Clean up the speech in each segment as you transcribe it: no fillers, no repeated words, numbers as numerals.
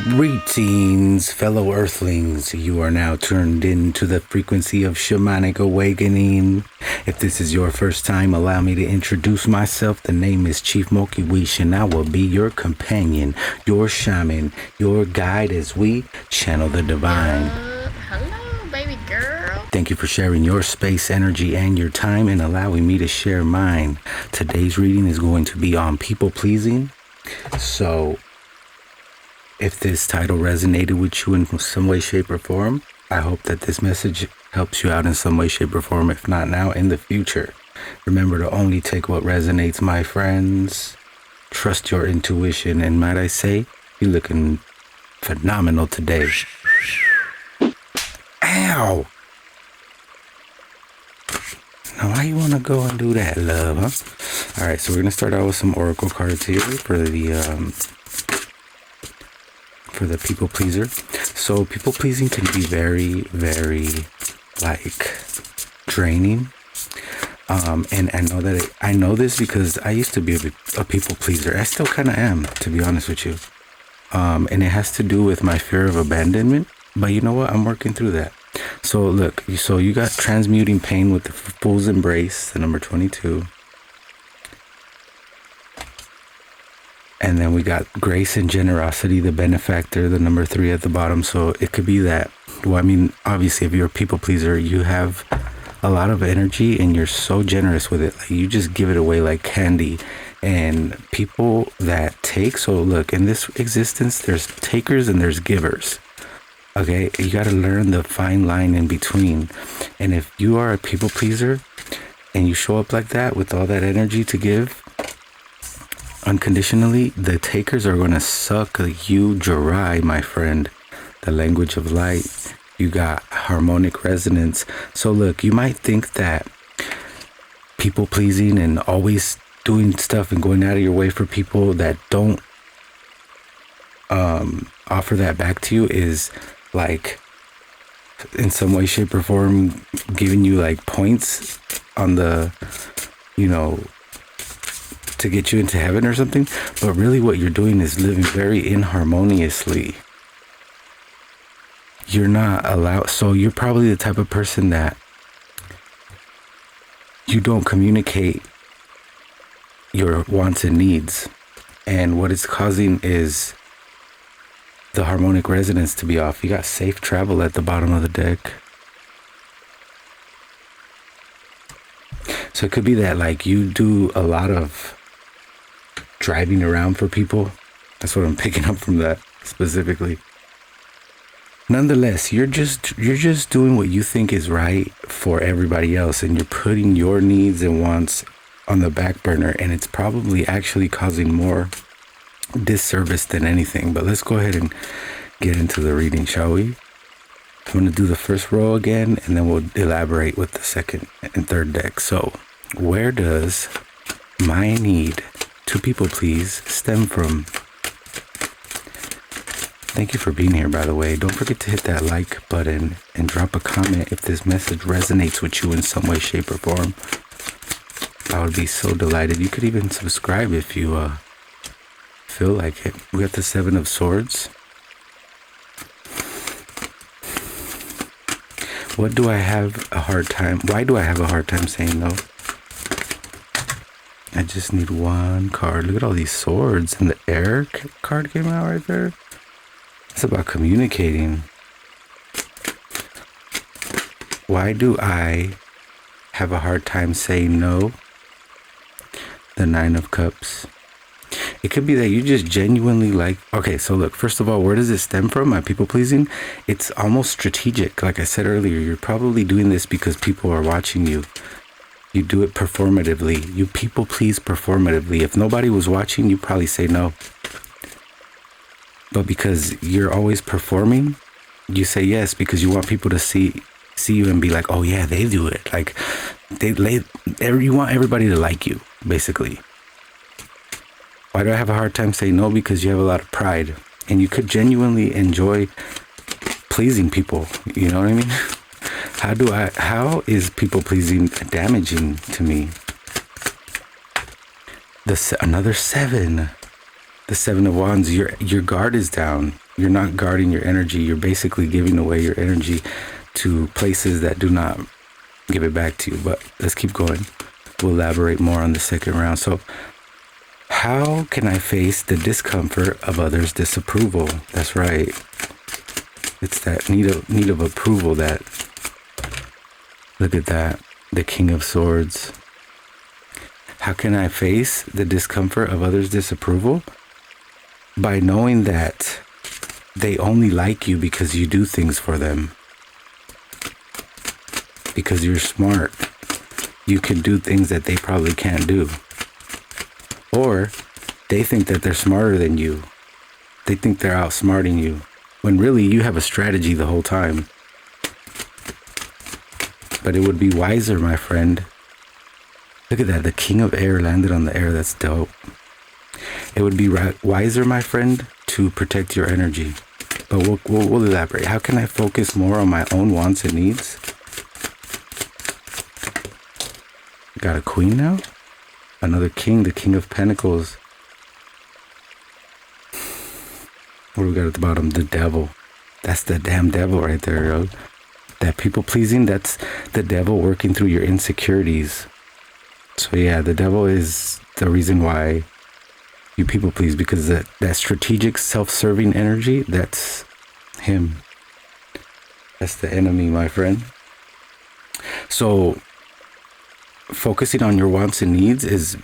Greetings, fellow earthlings. You are now turned into the frequency of Shamanic Awakening. If this is your first time, allow me to introduce myself. The name is Chief Moki Wish, and I will be your companion, your shaman, your guide as we channel the divine. Hello, baby girl. Thank you for sharing your space, energy, and your time and allowing me to share mine. Today's reading is going to be on people pleasing. So, if this title resonated with you in some way, shape, or form, I hope that this message helps you out in some way, shape, or form. If not now, in the future. Remember to only take what resonates, my friends. Trust your intuition. And might I say, you're looking phenomenal today. Ow! Now, why you want to go and do that, love, huh? Alright, so we're going to start out with some oracle cards here for the people pleaser. So people pleasing can be very, very draining. And I know this because I used to be a people pleaser. I still kind of am, to be honest with you. And it has to do with my fear of abandonment. But you know what? I'm working through that. So look, so you got transmuting pain with the Fool's Embrace, the number 22. And then we got grace and generosity, the benefactor, the number 3 at the bottom. So it could be that, well, I mean, obviously, if you're a people pleaser, you have a lot of energy and you're so generous with it. Like, you just give it away like candy. And people that take, so look, in this existence, there's takers and there's givers. Okay, you got to learn the fine line in between. And if you are a people pleaser and you show up like that with all that energy to give, unconditionally, the takers are going to suck you dry, my friend. The language of light. You got harmonic resonance. So look, you might think that people pleasing and always doing stuff and going out of your way for people that don't offer that back to you is like in some way, shape, or form giving you like points on the, you know, to get you into heaven or something. But really what you're doing is living very inharmoniously. You're not allowed. So you're probably the type of person that you don't communicate your wants and needs. And what it's causing is the harmonic resonance to be off. You got safe travel at the bottom of the deck. So it could be that like you do a lot of driving around for people. That's what I'm picking up from that specifically. Nonetheless, you're just doing what you think is right for everybody else, and you're putting your needs and wants on the back burner, and it's probably actually causing more disservice than anything. But let's go ahead and get into the reading, shall we? I'm going to do the first row again, and then we'll elaborate with the second and third deck. So, where does my need to people please stem from? Thank you for being here, by the way. Don't forget to hit that like button and drop a comment if this message resonates with you in some way, shape, or form. I would be so delighted. You could even subscribe if you feel like it. We got the 7 of Swords. What do I have a hard time? Why do I have a hard time saying no? I just need one card. Look at all these swords. And the air card came out right there. It's about communicating. Why do I have a hard time saying no? The 9 of Cups. It could be that you just genuinely like... Okay, so look, first of all, where does it stem from? My people pleasing? It's almost strategic. Like I said earlier, you're probably doing this because people are watching you. You do it performatively. You people please performatively. If nobody was watching, you probably say no. But because you're always performing, you say yes because you want people to see you and be like, oh yeah, they do it. Like you want everybody to like you, basically. Why do I have a hard time saying no? Because you have a lot of pride and you could genuinely enjoy pleasing people. You know what I mean? How is people pleasing damaging to me? Another 7. The Seven of Wands, your guard is down. You're not guarding your energy. You're basically giving away your energy to places that do not give it back to you. But let's keep going. We'll elaborate more on the second round. So how can I face the discomfort of others' disapproval? That's right. It's that need of approval that, look at that, the King of Swords. How can I face the discomfort of others' disapproval? By knowing that they only like you because you do things for them. Because you're smart. You can do things that they probably can't do. Or they think that they're smarter than you. They think they're outsmarting you. When really you have a strategy the whole time. But it would be wiser, my friend. Look at that. The King of Air landed on the air. That's dope. It would be wiser, my friend, to protect your energy. But we'll elaborate. How can I focus more on my own wants and needs? Got a queen now? Another king, the King of Pentacles. What do we got at the bottom? The devil. That's the damn devil right there, yo. That people pleasing, that's the devil working through your insecurities. So yeah, the devil is the reason why you people please, because that strategic self-serving energy, that's him. That's the enemy, my friend. So focusing on your wants and needs is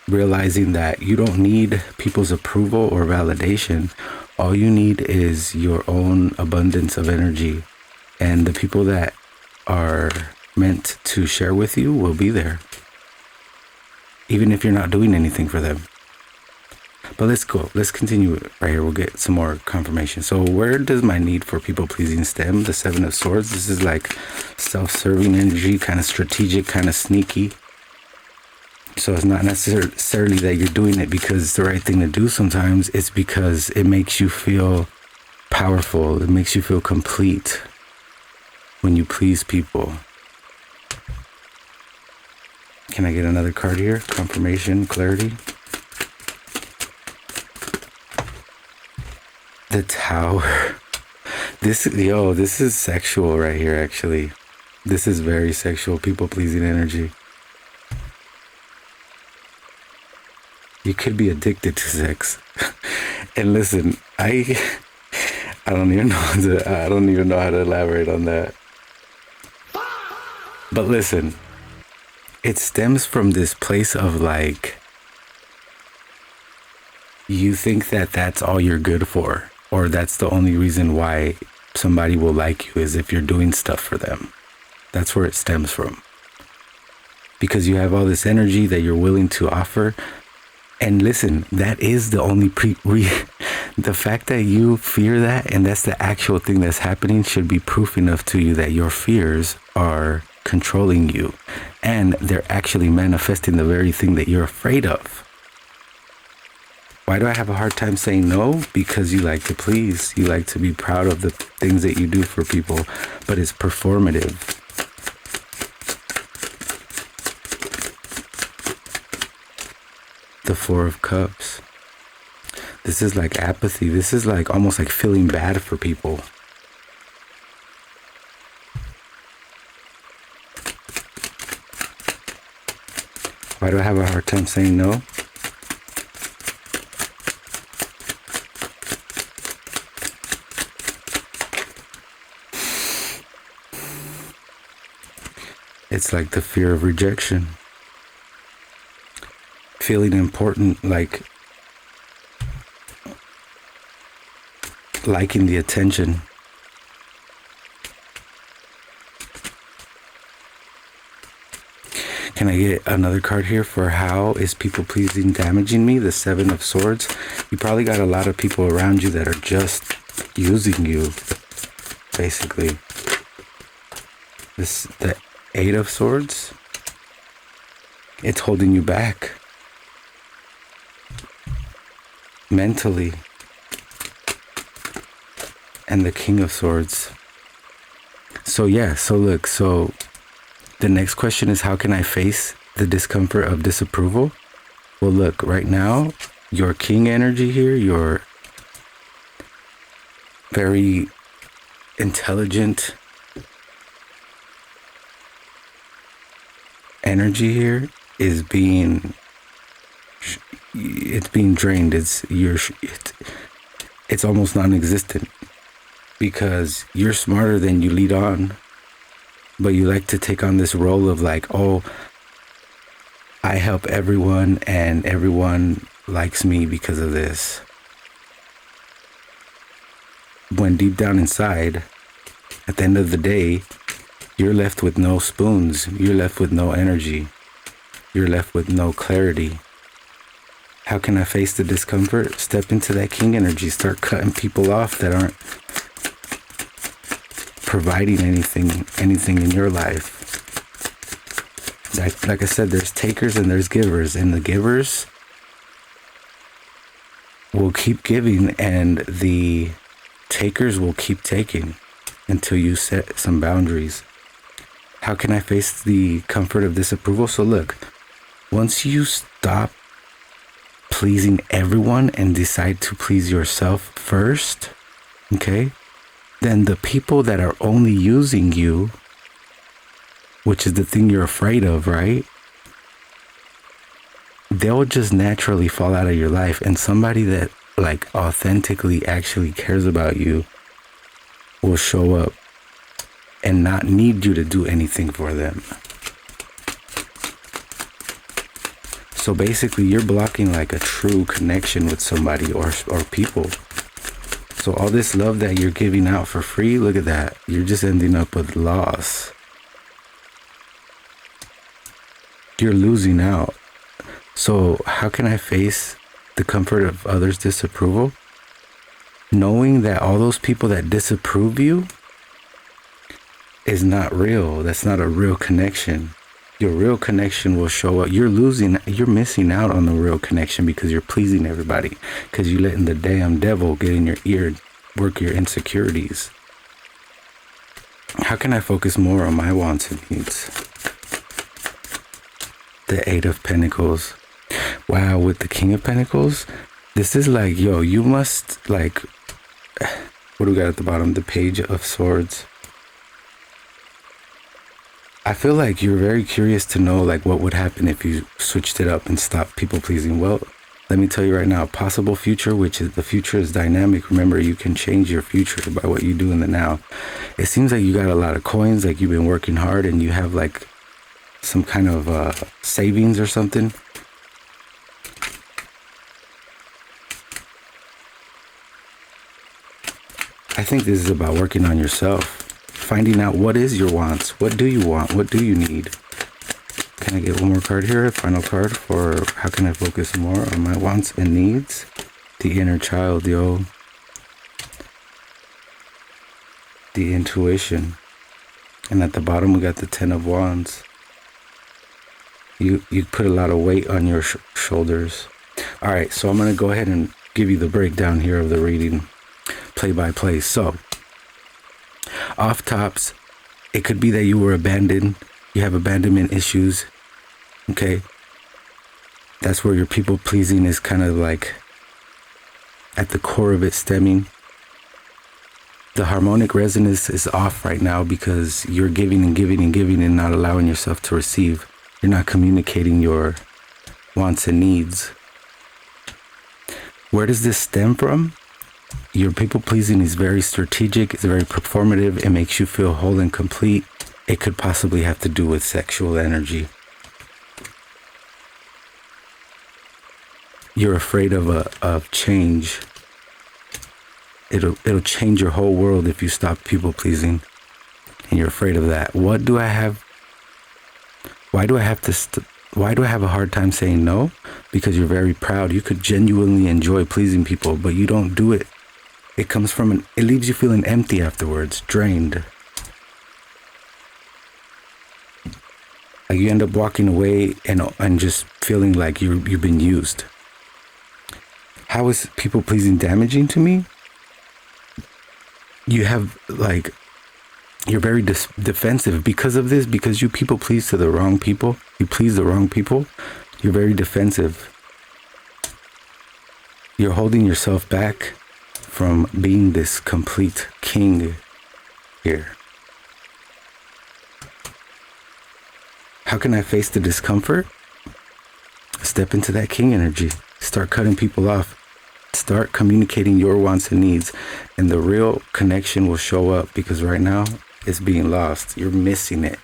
realizing that you don't need people's approval or validation. All you need is your own abundance of energy. And the people that are meant to share with you will be there. Even if you're not doing anything for them. But let's go. Let's continue right here. We'll get some more confirmation. So where does my need for people pleasing stem? The Seven of Swords. This is like self-serving energy, kind of strategic, kind of sneaky. So it's not necessarily that you're doing it because it's the right thing to do sometimes. It's because it makes you feel powerful. It makes you feel complete when you please people. Can I get another card here? Confirmation, clarity. The Tower. This is sexual right here, actually. This is very sexual, people-pleasing energy. You could be addicted to sex. And listen, I don't even know how to elaborate on that. But listen, it stems from this place of like, you think that that's all you're good for, or that's the only reason why somebody will like you is if you're doing stuff for them. That's where it stems from. Because you have all this energy that you're willing to offer. And listen, that is the only the fact that you fear that, and that's the actual thing that's happening, should be proof enough to you that your fears are controlling you. And they're actually manifesting the very thing that you're afraid of. Why do I have a hard time saying no? Because you like to please. You like to be proud of the things that you do for people, but it's performative. The Four of Cups. This is like apathy. This is like almost like feeling bad for people. Why do I have a hard time saying no? It's like the fear of rejection. Feeling important, like liking the attention. Can I get another card here for how is people pleasing damaging me? The Seven of Swords. You probably got a lot of people around you that are just using you, basically. The Eight of Swords. It's holding you back. Mentally. And the King of Swords. So look, the next question is, how can I face the discomfort of disapproval? Well, look, right now, your king energy here, your very intelligent energy here is being drained. It's almost non-existent because you're smarter than you lead on, but you like to take on this role of like, oh, I help everyone and everyone likes me because of this. When deep down inside, at the end of the day, you're left with no spoons. You're left with no energy. You're left with no clarity. How can I face the discomfort? Step into that king energy. Start cutting people off that aren't providing anything in your life. Like I said, there's takers and there's givers, and the givers will keep giving and the takers will keep taking until you set some boundaries. How can I face the comfort of disapproval? So look, once you stop pleasing everyone and decide to please yourself first, okay, then the people that are only using you, which is the thing you're afraid of, right? They'll just naturally fall out of your life, and somebody that like authentically actually cares about you will show up and not need you to do anything for them. So basically you're blocking like a true connection with somebody or people. So all this love that you're giving out for free, look at that. You're just ending up with loss. You're losing out. So how can I face the comfort of others' disapproval? Knowing that all those people that disapprove you is not real. That's not a real connection. Your real connection will show up. You're missing out on the real connection because you're pleasing everybody. Because you're letting the damn devil get in your ear, work your insecurities. How can I focus more on my wants and needs? The Eight of Pentacles. Wow, with the King of Pentacles, this is like, yo, you must like, what do we got at the bottom? The Page of Swords. I feel like you're very curious to know like what would happen if you switched it up and stopped people pleasing. Well, let me tell you right now, possible future, which is the future is dynamic. Remember, you can change your future by what you do in the now. It seems like you got a lot of coins, like you've been working hard and you have like some kind of savings or something. I think this is about working on yourself, finding out what is your wants, what do you want, what do you need. Can I get one more card here, a final card for how can I focus more on my wants and needs? The inner child, yo. The intuition. And at the bottom we got the Ten of Wands. You put a lot of weight on your shoulders. All right, so I'm going to go ahead and give you the breakdown here of the reading, play by play. So, off tops, it could be that you were abandoned. You have abandonment issues. Okay. That's where your people pleasing is kind of like at the core of it stemming. The harmonic resonance is off right now because you're giving and giving and giving and not allowing yourself to receive. You're not communicating your wants and needs. Where does this stem from? Your people pleasing is very strategic. It's very performative. It makes you feel whole and complete. It could possibly have to do with sexual energy. You're afraid of change. It'll change your whole world if you stop people pleasing, and you're afraid of that. What do I have? Why do I have a hard time saying no? Because you're very proud. You could genuinely enjoy pleasing people, but you don't do it. It comes from it leaves you feeling empty afterwards, drained. Like you end up walking away and just feeling like you've been used. How is people pleasing damaging to me? You have like, you're very defensive because of this, because you people please to the wrong people. You please the wrong people. You're very defensive. You're holding yourself back from being this complete king here. How can I face the discomfort? Step into that king energy. Start cutting people off. Start communicating your wants and needs, and the real connection will show up, because right now it's being lost. You're missing it.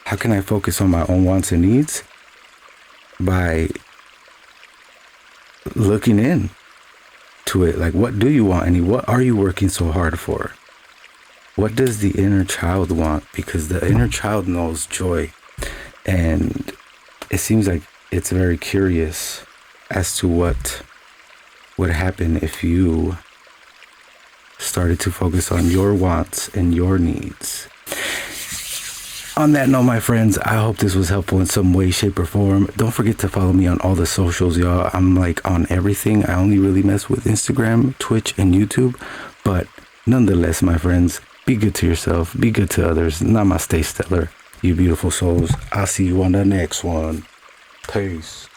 How can I focus on my own wants and needs? By looking in to it. Like, what do you want, and what are you working so hard for? What does the inner child want? Because the inner child knows joy, and it seems like it's very curious as to what would happen if you started to focus on your wants and your needs. On that note, my friends, I hope this was helpful in some way, shape, or form. Don't forget to follow me on all the socials, y'all. I'm like on everything. I only really mess with Instagram, Twitch, and YouTube. But nonetheless, my friends, be good to yourself. Be good to others. Namaste, stellar. You beautiful souls. I'll see you on the next one. Peace.